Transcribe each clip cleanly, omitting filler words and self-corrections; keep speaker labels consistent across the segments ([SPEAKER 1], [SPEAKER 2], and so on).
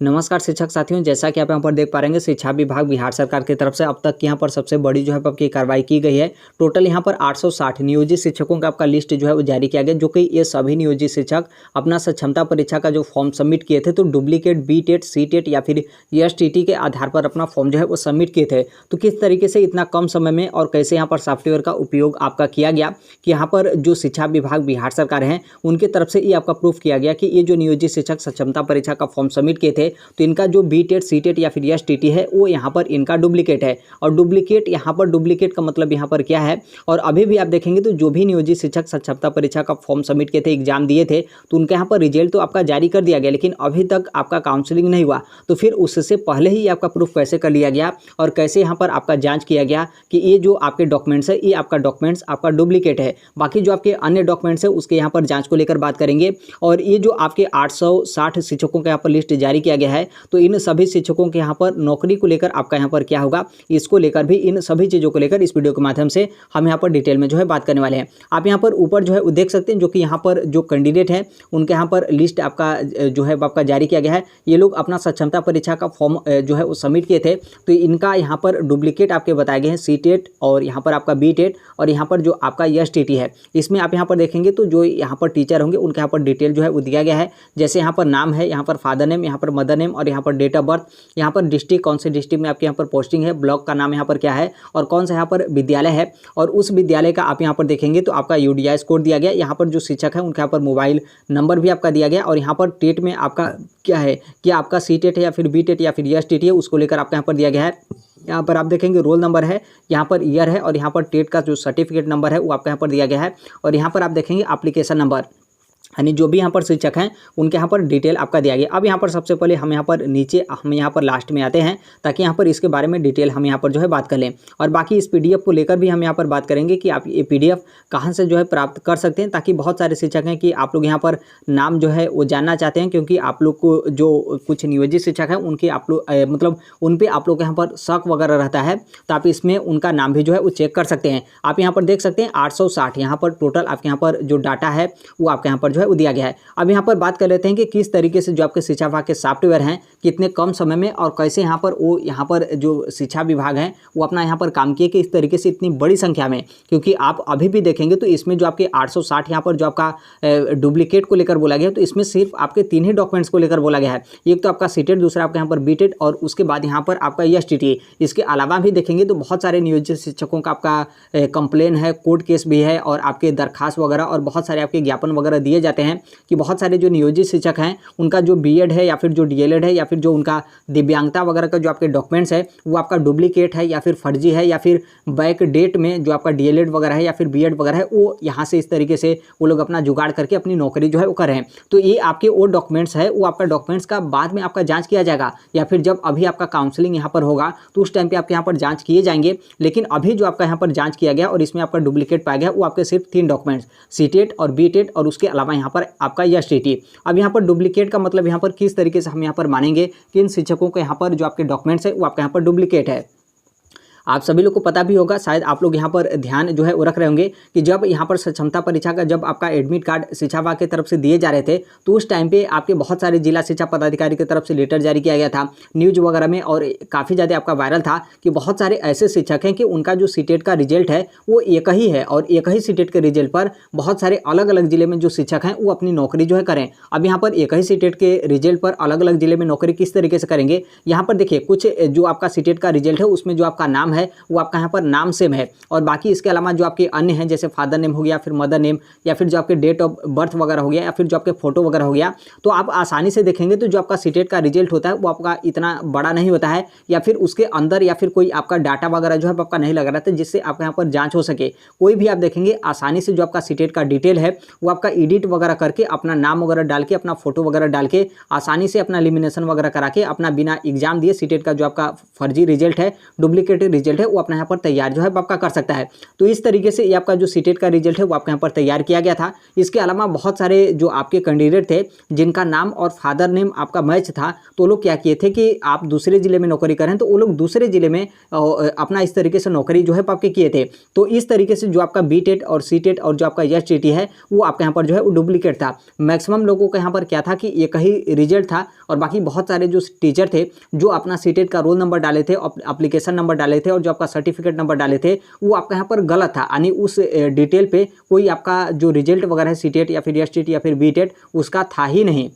[SPEAKER 1] नमस्कार शिक्षक साथियों, जैसा कि आप यहाँ पर देख पा रहे हैं शिक्षा विभाग बिहार सरकार की तरफ से अब तक यहाँ पर सबसे बड़ी जो है आपकी कार्रवाई की गई है। टोटल यहाँ पर 860 नियोजित शिक्षकों का आपका लिस्ट जो है वो जारी किया गया, जो कि ये सभी नियोजित शिक्षक अपना सक्षमता परीक्षा का जो फॉर्म सबमिट किए थे तो डुप्लीकेट बी.टेट, सी.टेट या फिर एस.टी.टी के आधार पर अपना फॉर्म जो है वो सबमिट किए थे। तो किस तरीके से इतना कम समय में और कैसे यहाँ पर सॉफ्टवेयर का उपयोग आपका किया गया कि यहाँ पर जो शिक्षा विभाग बिहार सरकार है उनकी तरफ से ये आपका प्रूफ किया गया कि ये जो नियोजित शिक्षक सक्षमता परीक्षा का फॉर्म सबमिट किए थे तो इनका जो बी.टेट, सी.टेट या फिर एस.टी.टी है वो यहाँ पर इनका डुप्लीकेट है। और डुप्लीकेट यहाँ पर डुप्लीकेट का मतलब यहाँ पर क्या है, और अभी भी आप देखेंगे तो जो भी नियोजित शिक्षक सक्षमता परीक्षा का फॉर्म सबमिट किए थे, एग्जाम दिए थे, तो उनके यहाँ पर रिजल्ट तो आपका जारी कर दिया गया, लेकिन अभी तक आपका काउंसलिंग नहीं हुआ। तो फिर उससे पहले ही आपका प्रूफ कैसे कर लिया गया और कैसे यहाँ पर आपका जाँच किया गया कि ये जो आपके डॉक्यूमेंट्स है ये आपका डॉक्यूमेंट्स आपका डुप्लीकेट है। बाकी जो आपके अन्य डॉक्यूमेंट्स है उसके यहाँ पर जाँच को लेकर बात करेंगे। और ये जो आपके 860 शिक्षकों का यहाँ पर लिस्ट जारी किया गया है, तो इन सभी शिक्षकों के यहाँ पर नौकरी को लेकर आपका यहाँ पर क्या होगा, इसको लेकर भी इन सभी चीज़ों को लेकर इस वीडियो के माध्यम से हम यहाँ पर डिटेल में जो है बात करने वाले हैं। आप यहाँ पर ऊपर जो है वो देख सकते हैं, जो कि यहाँ पर जो कैंडिडेट है उनके यहाँ पर लिस्ट आपका जो है आपका जारी किया गया है। ये लोग अपना सक्षमता परीक्षा का फॉर्म जो है वो सबमिट किए थे, तो इनका यहाँ पर डुप्लीकेट आपके बताए गए हैं सी.टेट और यहाँ पर आपका बी.टेट और यहाँ पर जो आपका एस.टी.टी है। इसमें आप यहाँ पर देखेंगे तो जो यहाँ पर टीचर होंगे उनके यहाँ पर डिटेल जो है वो दिया गया है। जैसे यहाँ पर नाम है, यहाँ पर फादर नेम, यहाँ पर मदर नेम और यहाँ पर डेट ऑफ बर्थ, यहाँ पर डिस्ट्रिक्ट कौन से डिस्ट्रिक्ट में आपके यहाँ पर पोस्टिंग है, ब्लॉक का नाम यहाँ पर क्या है और कौन सा यहाँ पर विद्यालय है, और उस विद्यालय का आप यहाँ पर देखेंगे तो आपका यूडीआईएस कोड दिया गया। यहाँ पर जो शिक्षक है उनके यहाँ पर मोबाइल नंबर भी आपका दिया गया, और यहाँ पर टेट में आपका क्या है कि आपका सी.टेट है या फिर बी.टेट या फिर एस.टी.टी है, उसको लेकर आपका यहाँ पर दिया गया है। यहाँ पर आप देखेंगे रोल नंबर है, यहाँ पर ईयर है, और यहाँ पर टेट का जो सर्टिफिकेट नंबर है वो आपका यहाँ पर दिया गया है। और यहाँ पर आप देखेंगे एप्लीकेशन नंबर, यानी जो भी यहाँ पर शिक्षक हैं उनके यहाँ पर डिटेल आपका दिया गया। अब यहाँ पर सबसे पहले हम यहाँ पर नीचे हम यहाँ पर लास्ट में आते हैं, ताकि यहाँ पर इसके बारे में डिटेल हम यहाँ पर जो है बात कर लें। और बाकी इस पीडीएफ को लेकर भी हम यहाँ पर बात करेंगे कि आप ये पीडीएफ कहाँ से जो है प्राप्त कर सकते हैं, ताकि बहुत सारे शिक्षक हैं कि आप लोग यहाँ पर नाम जो है वो जानना चाहते हैं, क्योंकि आप लोग को जो कुछ नियोजित शिक्षक हैं उनके आप लोग मतलब उन पर आप लोग यहाँ पर शक वगैरह रहता है, तो आप इसमें उनका नाम भी जो है वो चेक कर सकते हैं। आप यहाँ पर देख सकते हैं 860 यहाँ पर टोटल आपके यहाँ पर जो डाटा है वो आपके यहाँ पर जो है वो दिया गया है। अब यहाँ पर बात कर लेते हैं कि किस तरीके से जो आपके शिक्षा विभाग के सॉफ्टवेयर हैं कितने कम समय में और कैसे यहाँ पर जो शिक्षा विभाग है वो अपना यहाँ पर काम किए कि इस तरीके से इतनी बड़ी संख्या में, क्योंकि आप अभी भी देखेंगे तो इसमें जो आपके 860 यहाँ पर जो आपका डुप्लीकेट को लेकर बोला गया है, तो इसमें सिर्फ आपके 3 ही डॉक्यूमेंट्स को लेकर बोला गया है। एक तो आपका सी.टेट, दूसरा आपका यहाँ पर बी.टेट और उसके बाद यहाँ पर आपका एस.टी.टी। इसके अलावा भी देखेंगे तो बहुत सारे नियोजित शिक्षकों का आपका कंप्लेन है, कोर्ट केस भी है, और आपके दरखास्त वगैरह और बहुत सारे आपके ज्ञापन वगैरह दिए जाते हैं कि बहुत सारे जो नियोजित शिक्षक हैं उनका जो बीएड है या फिर जो डीएलएड है या फिर जो उनका दिव्यांगता वगैरह का जो आपके डॉक्यूमेंट्स है वो आपका डुप्लीकेट है या फिर फर्जी है, या फिर बैक डेट में जो आपका डीएलएड वगैरह है या फिर बीएड वगैरह है वो यहाँ से इस तरीके से वो लोग अपना जुगाड़ करके अपनी नौकरी जो है वो कर रहे हैं। तो ये आपके वो डॉक्यूमेंट्स है, वो आपका डॉक्यूमेंट्स का बाद में आपका जाँच किया जाएगा, या फिर जब अभी आपका काउंसलिंग यहाँ पर होगा तो उस टाइम पर आपके यहाँ पर जाँच किए जाएंगे। लेकिन अभी जो आपका यहाँ पर जाँच किया गया और इसमें आपका डुप्लीकेट पाया गया वो आपके सिर्फ 3 डॉक्यूमेंट्स, सी.टेट और बी.टेट और उसके अलावा यहाँ पर आपका एस.टी.टी। अब यहाँ पर डुप्लीकेट का मतलब यहाँ पर किस तरीके से हम यहाँ पर मानेंगे कि इन शिक्षकों के यहाँ पर जो आपके डॉक्यूमेंट्स है वो आपके यहाँ पर डुप्लीकेट है। आप सभी लोग को पता भी होगा, शायद आप लोग यहाँ पर ध्यान जो है वो रख रहे होंगे कि जब यहाँ पर सक्षमता परीक्षा का जब आपका एडमिट कार्ड शिक्षा विभाग की तरफ से दिए जा रहे थे तो उस टाइम पे आपके बहुत सारे जिला शिक्षा पदाधिकारी की तरफ से लेटर जारी किया गया था न्यूज़ वगैरह में, और काफ़ी ज़्यादा आपका वायरल था कि बहुत सारे ऐसे शिक्षक हैं कि उनका जो सी.टेट का रिजल्ट है वो एक ही है, और एक ही सी.टेट के रिजल्ट पर बहुत सारे अलग अलग जिले में जो शिक्षक हैं वो अपनी नौकरी जो है करें। अब यहाँ पर एक ही सी.टेट के रिजल्ट पर अलग अलग जिले में नौकरी किस तरीके से करेंगे, यहाँ पर देखिए कुछ जो आपका सी.टेट का रिजल्ट है उसमें जो आपका नाम है वो आपका यहाँ पर नाम सेम है, और बाकी इसके अलावा जो आपके अन्य हैं जैसे फादर नेम हो गया, फिर मदर नेम, या फिर जो आपके डेट ऑफ बर्थ वगैरह हो गया, या फिर जो आपके फोटो वगैरह हो गया, तो आप आसानी से देखेंगे तो जो आपका सी.टेट का रिजल्ट होता है वो आपका इतना बड़ा नहीं होता है, या फिर उसके अंदर या फिर कोई आपका डाटा वगैरह जो है आपका नहीं लगा रहता है जिससे आपका यहाँ पर जाँच हो सके। कोई भी आप देखेंगे आसानी से जो आपका सी.टेट का डिटेल है वो आपका एडिट वगैरह करके अपना नाम वगैरह डाल के अपना फोटो वगैरह डाल के आसानी से अपना एलिमिनेशन वगैरह करा के अपना बिना एग्जाम दिए सी.टेट का जो आपका फर्जी रिजल्ट है, डुप्लीकेट रिजल्ट है, वो अपना यहाँ पर तैयार जो है आपका कर सकता है। तो इस तरीके से ये आपका जो सी.टेट का रिजल्ट है वो आपके यहाँ पर तैयार किया गया था। इसके अलावा बहुत सारे जो आपके कैंडिडेट थे जिनका नाम और फादर नेम आपका मैच था, तो लोग क्या किए थे कि आप दूसरे जिले में नौकरी करें तो वो लोग दूसरे जिले में अपना इस तरीके से नौकरी जो है आपके किए थे। तो इस तरीके से जो आपका बी.टेट और सी.टेट और जो आपका एस.टी.टी है वो आपके यहाँ पर जो है वो डुप्लीकेट था। मैक्सिमम लोगों का यहाँ पर क्या था कि एक ही रिजल्ट था और बाकी बहुत सारे जो टीचर थे जो अपना सीटेट का रोल नंबर डाले थे, एप्लीकेशन नंबर डाले थे और जो आपका सर्टिफिकेट नंबर डाले थे वो आपका यहाँ पर गलत था, यानी उस डिटेल पे कोई आपका जो रिजल्ट वगैरह है सीटेट या फिर एसटीटी या फिर बीटेट उसका था ही नहीं।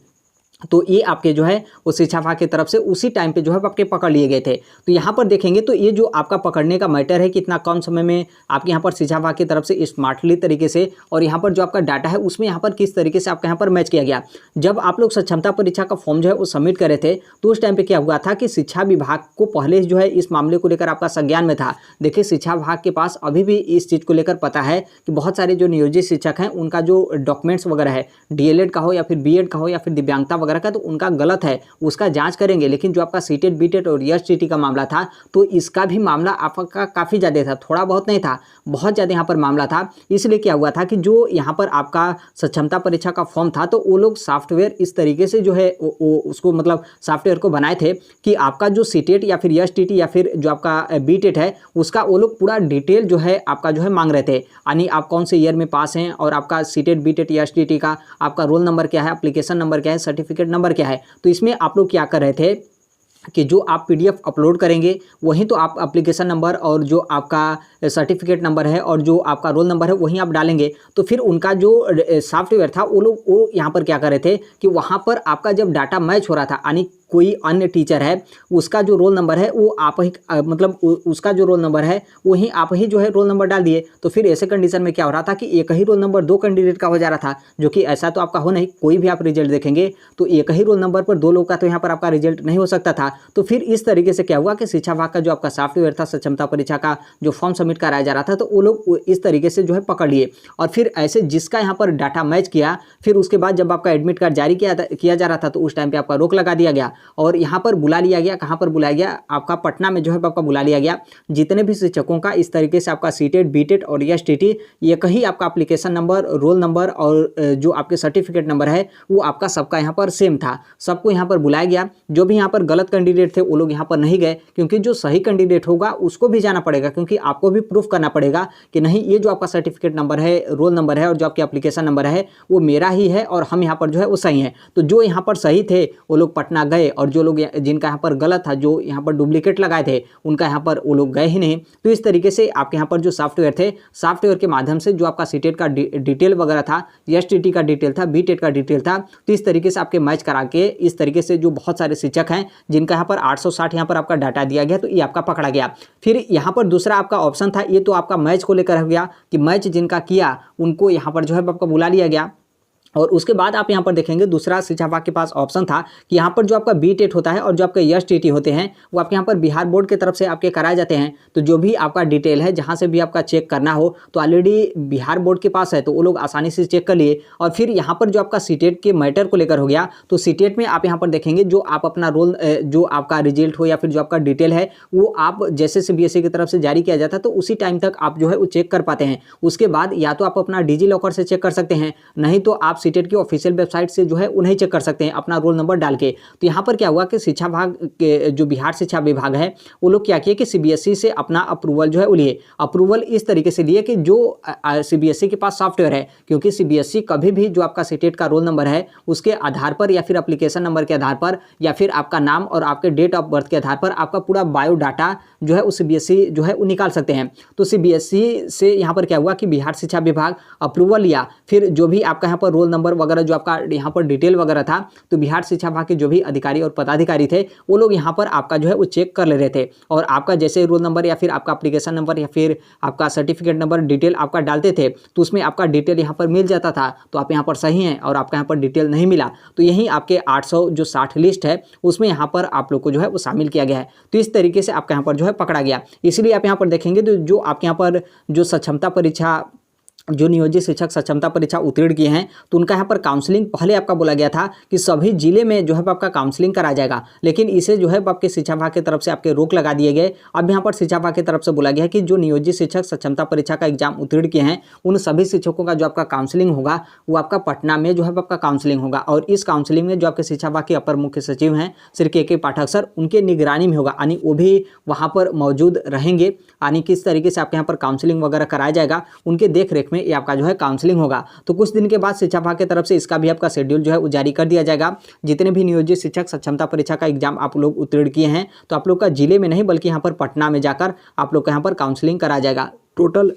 [SPEAKER 1] तो ये आपके जो है वो शिक्षा विभाग की तरफ से उसी टाइम पे जो है आपके पकड़ लिए गए थे। तो यहाँ पर देखेंगे तो ये जो आपका पकड़ने का मैटर है कि इतना कम समय में आपके यहाँ पर शिक्षा विभाग की तरफ से स्मार्टली तरीके से और यहाँ पर जो आपका डाटा है उसमें यहाँ पर किस तरीके से आपके यहाँ पर मैच किया गया। जब आप लोग सक्षमता परीक्षा का फॉर्म जो है वो सबमिट करे थे तो उस टाइम पे क्या हुआ था कि शिक्षा विभाग को पहले जो है इस मामले को लेकर आपका संज्ञान में था। देखिए शिक्षा विभाग के पास अभी भी इस चीज़ को लेकर पता है कि बहुत सारे जो नियोजित शिक्षक हैं उनका जो डॉक्यूमेंट्स वगैरह है, डीएलएड का हो या फिर बीएड का हो या फिर दिव्यांगता वगैरह का, तो उनका गलत है, उसका जांच करेंगे। लेकिन जो आपका सीटेट बीटेट और एसटीटी का मामला था तो इसका भी मामला आपका काफ़ी ज़्यादा था, थोड़ा बहुत नहीं था, बहुत ज़्यादा यहाँ पर मामला था। इसलिए क्या हुआ था कि जो यहाँ पर आपका सक्षमता परीक्षा का फॉर्म था तो वो लोग सॉफ्टवेयर इस तरीके से जो है उसको मतलब सॉफ्टवेयर को बनाए थे कि आपका जो सीटेट या फिर एसटीटी या फिर जो आपका बीटेट है उसका वो लोग पूरा डिटेल जो है आपका जो है मांग रहे थे, यानी आप कौन से ईयर में पास हैं और आपका सीटेट बीटेट या एसटीटी का आपका रोल नंबर क्या है, एप्लीकेशन नंबर क्या है, सर्टिफिकेट नंबर क्या है। तो इसमें आप लोग क्या कर रहे थे कि जो आप पीडीएफ अपलोड करेंगे वहीं तो आप एप्लीकेशन नंबर और जो आपका सर्टिफिकेट नंबर है और जो आपका रोल नंबर है वहीं आप डालेंगे। तो फिर उनका जो सॉफ्टवेयर था वो यहाँ पर क्या कर रहे थे कि वहाँ पर आपका जब डाटा मैच हो रहा था, यानी कोई अन्य टीचर है उसका जो रोल नंबर है वो आप ही मतलब उसका जो रोल नंबर है वहीं आप ही जो है रोल नंबर डाल दिए। तो फिर ऐसे कंडीशन में क्या हो रहा था कि एक ही रोल नंबर दो कैंडिडेट का हो जा रहा था, जो कि ऐसा तो आपका हो नहीं। कोई भी आप रिजल्ट देखेंगे तो एक ही रोल नंबर पर दो लोग का तो यहाँ पर आपका रिजल्ट नहीं हो सकता था। तो फिर इस तरीके से क्या हुआ कि शिक्षा विभाग का जो आपका सॉफ्टवेयर था सक्षमता परीक्षा का जो फॉर्म सबमिट कराया जा रहा था तो वो लोग इस तरीके से जो है पकड़ लिए और फिर ऐसे जिसका यहाँ पर डाटा मैच किया फिर उसके बाद जब आपका एडमिट कार्ड जारी किया जा रहा था तो उस टाइम पे आपका रोक लगा दिया गया और यहाँ पर बुला लिया गया। कहाँ पर बुलाया गया? आपका पटना में जो है आपका बुला लिया गया। जितने भी शिक्षकों का इस तरीके से आपका सीटेट बीटेट और एसटीटी ये कहीं आपका एप्लीकेशन नंबर, रोल नंबर और जो आपके सर्टिफिकेट नंबर है वो आपका सबका यहाँ पर सेम था। सबको यहाँ पर बुलाया गया। जो भी यहाँ पर गलत कैंडिडेट थे वो लोग यहाँ पर नहीं गए, क्योंकि जो सही कैंडिडेट होगा उसको भी जाना पड़ेगा, क्योंकि आपको भी प्रूफ करना पड़ेगा कि नहीं ये जो आपका सर्टिफिकेट नंबर है, रोल नंबर है और जो आपके एप्लीकेशन नंबर है वो मेरा ही है और हम यहाँ पर जो है वो सही है। तो जो यहाँ पर सही थे वो लोग पटना गए और जो लोग जिनका यहाँ पर गलत था, जो यहाँ पर डुप्लीकेट लगाए थे उनका यहाँ पर वो लोग गए ही नहीं। तो इस तरीके से आपके यहाँ पर जो सॉफ्टवेयर थे, सॉफ्टवेयर के माध्यम से जो आपका सीटेट का डिटेल वगैरह था, एसटीटी का डिटेल था, बीटेट का डिटेल था, तो इस तरीके से आपके मैच करा के इस तरीके से जो बहुत सारे शिक्षक हैं जिनका यहाँ पर 860 यहाँ पर आपका डाटा दिया गया तो ये आपका पकड़ा गया। फिर यहाँ पर दूसरा आपका ऑप्शन था, ये तो आपका मैच को लेकर हो गया कि मैच जिनका किया उनको यहाँ पर जो है आपका बुला लिया गया। और उसके बाद आप यहाँ पर देखेंगे दूसरा शिक्षा विभाग के पास ऑप्शन था कि यहाँ पर जो आपका बीटेट होता है और जो आपके एसटीटी होते हैं वो आपके यहाँ पर बिहार बोर्ड की तरफ से आपके कराए जाते हैं। तो जो भी आपका डिटेल है जहाँ से भी आपका चेक करना हो तो ऑलरेडी बिहार बोर्ड के पास है तो वो लोग आसानी से चेक कर लिए। और फिर यहाँ पर जो आपका सीटेट के मैटर को लेकर हो गया तो सीटेट में आप यहाँ पर देखेंगे जो आप अपना रोल, जो आपका रिजल्ट हो या फिर जो आपका डिटेल है वो आप जैसे CBSE की तरफ से जारी किया जाता है तो उसी टाइम तक आप जो है वो चेक कर पाते हैं। उसके बाद या तो आप अपना डिजी लॉकर से चेक कर सकते हैं, नहीं तो आप सीटेट की ऑफिशियल वेबसाइट से जो है उन्हें चेक कर सकते हैं अपना रोल नंबर डाल के। तो यहाँ पर क्या हुआ कि शिक्षा विभाग के जो बिहार शिक्षा विभाग है वो लोग क्या किए कि CBSE से अपना अप्रूवल जो है वो लिए। अप्रूवल इस तरीके से लिए कि जो CBSE के पास सॉफ्टवेयर है, क्योंकि CBSE कभी भी जो आपका सीटेट का रोल नंबर है उसके आधार पर या फिर एप्लीकेशन नंबर के आधार पर या फिर आपका नाम और आपके डेट ऑफ बर्थ के आधार पर आपका पूरा बायोडाटा जो है उस CBSE जो है वो निकाल सकते हैं। तो CBSE से यहाँ पर क्या हुआ कि बिहार शिक्षा विभाग अप्रूवल लिया। फिर जो भी आपका यहाँ पर रोल नंबर वगैरह जो आपका यहाँ पर डिटेल वगैरह था तो बिहार शिक्षा विभाग के जो भी अधिकारी और पदाधिकारी थे वो लोग यहाँ पर आपका जो है वो चेक कर ले रहे थे। और आपका जैसे रोल नंबर या फिर आपका एप्लीकेशन नंबर या फिर आपका सर्टिफिकेट नंबर डिटेल आपका डालते थे तो उसमें आपका डिटेल यहाँ पर मिल जाता था तो आप यहाँ पर सही हैं, और आपका यहाँ पर डिटेल नहीं मिला तो यही आपके 860 लिस्ट है उसमें यहाँ पर आप लोग को जो है वो शामिल किया गया है। तो इस तरीके से आपका यहाँ पर जो है पकड़ा गया। इसलिए आप यहाँ पर देखेंगे तो जो आपके यहाँ पर जो सक्षमता परीक्षा, जो नियोजित शिक्षक सक्षमता परीक्षा उत्तीर्ण किए हैं तो उनका यहाँ पर काउंसलिंग पहले आपका बोला गया था कि सभी जिले में जो है आपका काउंसलिंग कराया जाएगा, लेकिन इसे जो है आपके शिक्षा विभाग की तरफ से आपके रोक लगा दिए गए। अब यहाँ पर शिक्षा विभाग की तरफ से बोला गया है कि जो नियोजित शिक्षक सक्षमता परीक्षा का एग्जाम उत्तीर्ण किए हैं उन सभी शिक्षकों का जो आपका काउंसलिंग होगा वो आपका पटना में जो है आपका काउंसलिंग होगा। और इस काउंसलिंग में जो आपके शिक्षा विभाग के अपर मुख्य सचिव हैं श्री के पाठक सर, उनके निगरानी में होगा, यानी वो भी वहाँ पर मौजूद रहेंगे। यानी किस तरीके से आपके यहाँ पर काउंसलिंग वगैरह कराया जाएगा उनके देख रेख में उसमें ये आपका जो है काउंसलिंग होगा। तो कुछ दिन के बाद शिक्षा विभाग की तरफ से इसका भी आपका शेड्यूल जो है वो जारी कर दिया जाएगा। जितने भी नियोजित शिक्षक सक्षमता परीक्षा का एग्जाम आप लोग उत्तीर्ण किए हैं तो आप लोग का जिले में नहीं बल्कि यहाँ पर पटना में जाकर आप लोग का यहाँ पर काउंसलिंग कराया जाएगा। टोटल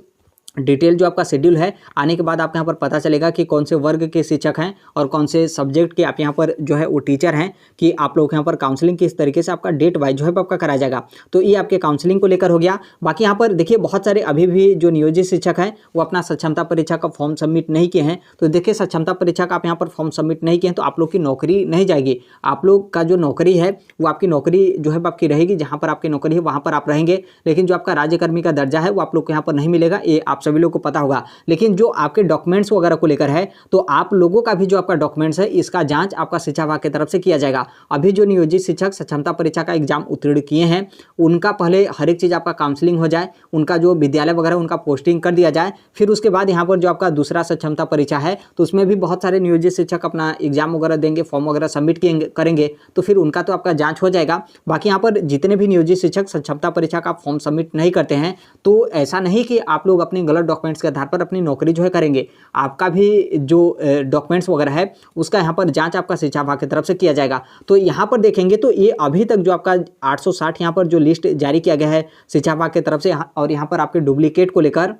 [SPEAKER 1] डिटेल जो आपका शेड्यूल है आने के बाद आपको यहाँ पर पता चलेगा कि कौन से वर्ग के शिक्षक हैं और कौन से सब्जेक्ट के आप यहाँ पर जो है वो टीचर हैं, कि आप लोग यहाँ पर काउंसलिंग किस तरीके से आपका डेट वाइज जो है आपका कराया जाएगा। तो ये आपके काउंसलिंग को लेकर हो गया। बाकी यहाँ पर देखिए बहुत सारे अभी भी जो नियोजित शिक्षक हैं वो अपना सक्षमता परीक्षा का फॉर्म सबमिट नहीं किए हैं। तो देखिए सक्षमता परीक्षा का आप यहाँ पर फॉर्म सबमिट नहीं किए हैं तो आप लोग की नौकरी नहीं जाएगी। आप लोग का जो नौकरी है वो आपकी नौकरी जो है आपकी रहेगी, जहाँ पर आपकी नौकरी है वहाँ पर आप रहेंगे, लेकिन जो आपका राज्यकर्मी का दर्जा है वो आप लोग को यहाँ पर नहीं मिलेगा। ये आप सभी लोग को पता होगा। लेकिन जो आपके डॉक्यूमेंट्स वगैरह को लेकर है तो आप लोगों का भी जो आपका डॉक्यूमेंट्स है इसका जांच आपका शिक्षा विभाग की तरफ से किया जाएगा। अभी जो नियोजित शिक्षक सक्षमता परीक्षा का एग्जाम उत्तीर्ण किए हैं उनका पहले हर एक चीज़ आपका काउंसलिंग हो जाए, उनका जो विद्यालय वगैरह उनका पोस्टिंग कर दिया जाए। फिर उसके बाद यहाँ पर जो आपका दूसरा सक्षमता परीक्षा है तो उसमें भी बहुत सारे नियोजित शिक्षक अपना एग्जाम वगैरह देंगे, फॉर्म वगैरह सबमिट करेंगे, तो फिर उनका तो आपका जाँच हो जाएगा। बाकी यहाँ पर जितने भी नियोजित शिक्षक सक्षमता परीक्षा का फॉर्म सबमिट नहीं करते हैं तो ऐसा नहीं कि आप लोग अपने गलत डॉक्यूमेंट्स के आधार पर अपनी नौकरी जो है करेंगे। आपका भी जो डॉक्यूमेंट्स वगैरह है उसका यहाँ पर जांच आपका शिक्षा विभाग की तरफ से किया जाएगा। तो यहाँ पर देखेंगे तो ये अभी तक जो आपका 860 यहाँ पर जो लिस्ट जारी किया गया है शिक्षा विभाग की तरफ से, और यहाँ पर आपके डुप्लीकेट को लेकर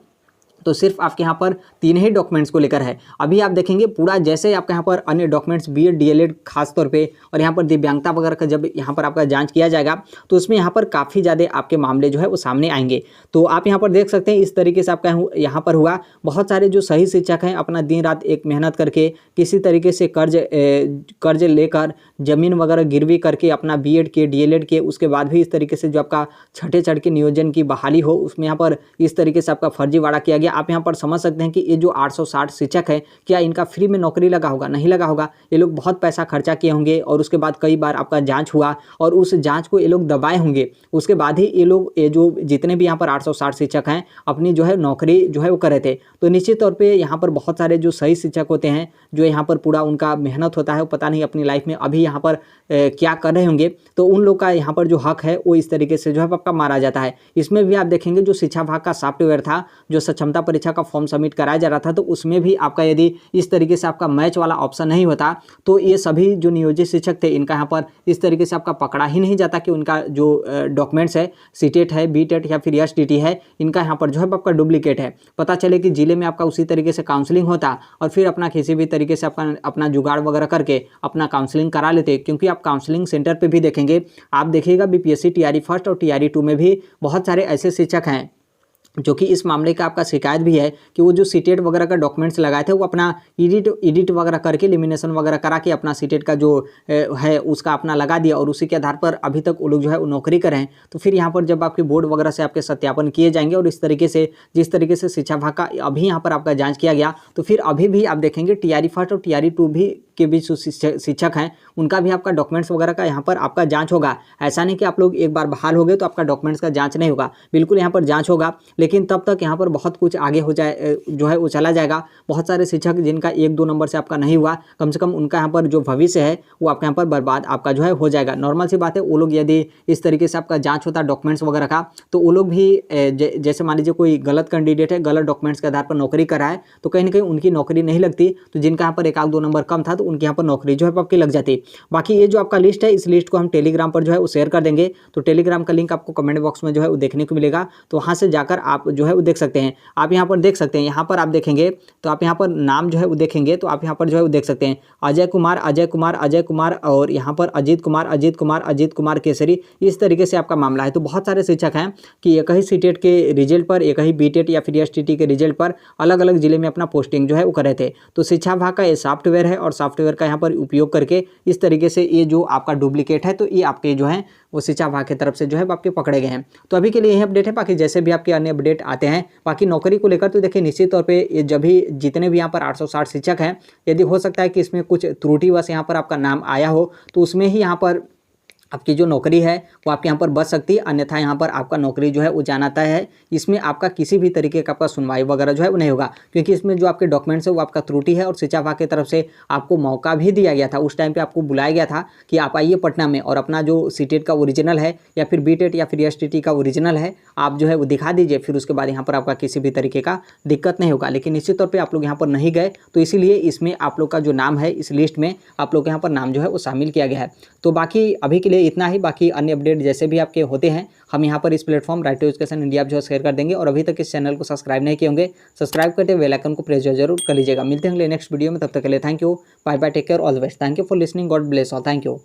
[SPEAKER 1] तो सिर्फ आपके यहाँ पर 3 ही डॉक्यूमेंट्स को लेकर है। अभी आप देखेंगे पूरा जैसे आपके यहाँ पर अन्य डॉक्यूमेंट्स बीएड डीएलएड खास तौर पे और यहाँ पर दिव्यांगता वगैरह का जब यहाँ पर आपका जांच किया जाएगा तो उसमें यहाँ पर काफ़ी ज़्यादा आपके मामले जो है वो सामने आएंगे। तो आप यहाँ पर देख सकते हैं इस तरीके से आपका यहाँ पर हुआ। बहुत सारे जो सही शिक्षक हैं अपना दिन रात एक मेहनत करके किसी तरीके से कर्ज लेकर ज़मीन वगैरह गिरवी करके अपना बीएड के डीएलएड के, उसके बाद भी इस तरीके से जो आपका छठे चढ़ के नियोजन की बहाली हो उसमें यहाँ पर इस तरीके से आपका फर्जीवाड़ा किया गया। आप यहाँ पर समझ सकते हैं कि ये जो 860 शिक्षक है क्या इनका फ्री में नौकरी लगा होगा? नहीं लगा होगा। ये लोग बहुत पैसा खर्चा किए होंगे और उसके बाद कई बार आपका जांच हुआ और उस जांच को ये लोग दबाए होंगे। उसके बाद ही ये जो जितने भी यहाँ पर 860 शिक्षक हैं अपनी जो है नौकरी जो है वो कर रहे थे। तो निश्चित तौर पर यहाँ पर बहुत सारे जो सही शिक्षक होते हैं जो यहाँ पर पूरा उनका मेहनत होता है, वो पता नहीं अपनी लाइफ में अभी यहाँ पर क्या कर रहे होंगे, तो उन लोग का यहाँ पर जो हक है वो इस तरीके से जो है आपका मारा जाता है। इसमें भी आप देखेंगे जो शिक्षा विभाग का सॉफ्टवेयर था जो सक्षमता परीक्षा का फॉर्म सबमिट कराया जा रहा था तो उसमें भी आपका यदि इस तरीके से आपका मैच वाला ऑप्शन नहीं होता तो ये सभी जो नियोजित शिक्षक थे इनका यहाँ पर इस तरीके से आपका पकड़ा ही नहीं जाता कि उनका जो डॉक्यूमेंट्स है सीटेट है, बीटेट या फिर एसटीटी है, इनका यहाँ पर जो है आपका डुप्लीकेट है। पता चले कि जिले में आपका उसी तरीके से काउंसलिंग होता और फिर अपना किसी भी तरीके से अपना जुगाड़ वगैरह करके अपना काउंसलिंग करा लेते। क्योंकि आप काउंसलिंग सेंटर पे भी देखेंगे, आप देखिएगा बीपीएससी टीआरई फर्स्ट और टीआरई 2 में भी बहुत सारे ऐसे शिक्षक हैं जो कि इस मामले का आपका शिकायत भी है कि वो जो सीटेट वगैरह का डॉक्यूमेंट्स लगाए थे वो अपना एडिट वगैरह करके लेमिनेशन वगैरह करा के अपना सीटेट का जो है उसका अपना लगा दिया और उसी के आधार पर अभी तक वो लोग जो है वो नौकरी कर रहे हैं। तो फिर यहाँ पर जब आपके बोर्ड वगैरह से आपके सत्यापन किए जाएंगे और इस तरीके से जिस तरीके से शिक्षा विभाग का अभी यहाँ पर आपका जाँच किया गया तो फिर अभी भी आप देखेंगे टीआरई फर्स्ट और टीआरई 2 भी के बीच जो शिक्षक हैं उनका भी आपका डॉक्यूमेंट्स वगैरह का यहाँ पर आपका जांच होगा। ऐसा नहीं कि आप लोग एक बार बहाल हो गए तो आपका डॉक्यूमेंट्स का जांच नहीं होगा, बिल्कुल यहाँ पर जांच होगा। लेकिन तब तक यहाँ पर बहुत कुछ आगे हो जाए जो है वो चला जाएगा। बहुत सारे शिक्षक जिनका 1-2 नंबर से आपका नहीं हुआ, कम से कम उनका यहाँ पर जो भविष्य है वो आपके यहाँ पर बर्बाद आपका जो है हो जाएगा। नॉर्मल सी बात है, वो लोग यदि इस तरीके से आपका जाँच होता डॉक्यूमेंट्स वगैरह का तो वो लोग भी जैसे मान लीजिए कोई गलत कैंडिडेट है, गलत डॉक्यूमेंट्स के आधार पर नौकरी करा है तो कहीं ना कहीं उनकी नौकरी नहीं लगती। तो जिनका यहाँ पर 1-2 नंबर कम था तो उनकी यहाँ पर नौकरी जो है आपकी लग जाती। बाकी ये जो आपका लिस्ट है इस लिस्ट को हम टेलीग्राम पर जो है वो शेयर कर देंगे। तो टेलीग्राम का लिंक आपको कमेंट बॉक्स में जो है वो देखने को मिलेगा, तो वहाँ से जाकर आप जो है वो देख सकते हैं। आप यहाँ पर देख सकते हैं, यहाँ पर आप देखेंगे तो आप यहाँ पर नाम जो है वो देखेंगे तो आप यहाँ पर जो है वो देख सकते हैं अजय कुमार और यहाँ पर अजीत कुमार केसरी। इस तरीके से आपका मामला है। तो बहुत सारे शिक्षक हैं कि एक ही सीटेट के रिजल्ट पर, एक ही बीटेट या फिर एसटीटी के रिजल्ट पर अलग अलग जिले में अपना पोस्टिंग जो है वो कर रहे थे। तो शिक्षा विभाग का ये सॉफ्टवेयर है और सॉफ्टवेयर का यहाँ पर उपयोग करके इस तरीके से ये जो आपका डुप्लीकेट है तो ये आपके जो है वो शिक्षा विभाग की तरफ से जो है आपके पकड़े गए हैं। तो अभी के लिए यही अपडेट है। बाकी जैसे भी आपके अन्य अपडेट आते हैं बाकी नौकरी को लेकर तो देखिए निश्चित तौर पे ये जब भी जितने भी यहाँ पर 860 शिक्षक हैं, यदि हो सकता है कि इसमें कुछ त्रुटिवश यहाँ पर आपका नाम आया हो तो उसमें ही यहाँ पर आपकी जो नौकरी है वो आपके यहाँ पर बच सकती है, अन्यथा यहाँ पर आपका नौकरी जो है वो जाना तय है। इसमें आपका किसी भी तरीके का आपका सुनवाई वगैरह जो है वो नहीं होगा, क्योंकि इसमें जो आपके डॉक्यूमेंट्स है वो आपका त्रुटि है और शिक्षा विभाग की तरफ से आपको मौका भी दिया गया था। उस टाइम पे आपको बुलाया गया था कि आप आइए पटना में और अपना जो सीटेट का ओरिजिनल है या फिर बीटेट या फिर एसटीटी का ओरिजिनल है आप जो है वो दिखा दीजिए, फिर उसके बाद यहाँ पर आपका किसी भी तरीके का दिक्कत नहीं होगा। लेकिन निश्चित तौर पर आप लोग यहाँ पर नहीं गए, तो इसीलिए इसमें आप लोग का जो नाम है इस लिस्ट में आप लोग के यहाँ पर नाम जो है वो शामिल किया गया है। तो बाकी अभी के लिए इतना ही, बाकी अन्य अपडेट जैसे भी आपके होते हैं हम यहाँ पर इस platform right to education India जो शेयर कर देंगे। और अभी तक इस चैनल को सब्सक्राइब नहीं किए होंगे, सब्सक्राइब करके बेल आइकन को प्रेस जरूर कर लीजिएगा। मिलते हैं अगले नेक्स्ट वीडियो में, तब तक के लिए thank you, bye bye, take care, all the best, thank you for listening, God bless all, thank you.